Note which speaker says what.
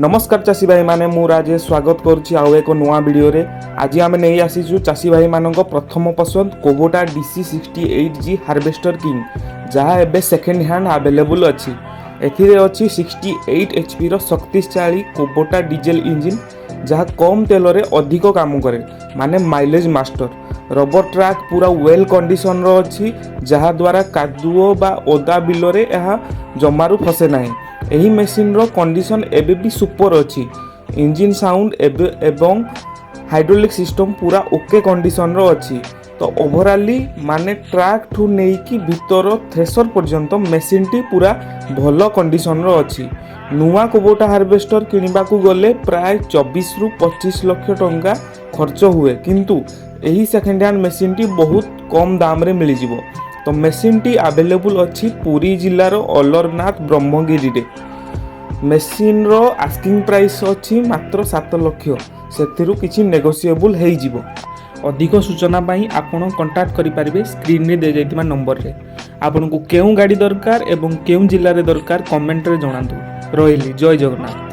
Speaker 1: नमस्कार चाषी भाई माने मु राजेश स्वागत करुच्ची आउ एक नुआ वीडियो रे। आज आम नहीं आसीचु चाषी भाई मान प्रथम पसंद कोबोटा DC68G हार्वेस्टर किंग जहाँ एबे सेकेंड हैंड अवेलेबल अच्छी। एथिरे अच्छी 68 HP रो शक्तिशाली कोबोटा डीजेल इंजिन जहाँ कम तेल रे अधिक काम करे माने माइलेज मास्टर। रबर ट्रैक पूरा वेल कंडीशन रो अच्छी जहाँ द्वारा कादुओ बा ओदा बिल रे यह जमारू फसे ना। एही मेसिन रो कंडीशन एबे भी सुपर अच्छी। इंजिन साउंड एवं हाइड्रोलिक सिस्टम पूरा ओके कंडीशन रो अच्छी। तो ओवरऑली माने ट्रैक ठू नहीं कि भीतर थ्रेसर पर्यंत मेसिन टी पूरा भलो कंडीशन रो अच्छी। नुआ कोबोटा हार्वेस्टर किनिबा को गले प्राय 24 रु 25 लाख टंका खर्च हुए, किंतु एही सेकेंड हैंड मेसिन टी बहुत कम दाम रे मिली जिवो। तो मेसिन टी अवेलेबल अच्छी पुरी जिलार अलरनाथ ब्रह्मगिरी रे। मेसिन रो आस्किंग प्राइस अच्छी मात्र 7 लाख, सेथिरु किछि नेगोशिएबल हेइ जिवो। अधिक सूचना पाई आपण कांटेक्ट करि परिबे स्क्रीन रे दे जाइतिबा नंबर रे। आपनको केउ गाड़ी दरकार एवं केउ जिल्ला रे दरकार कमेंट रे जणांतु। रहिली जय जगन्नाथ।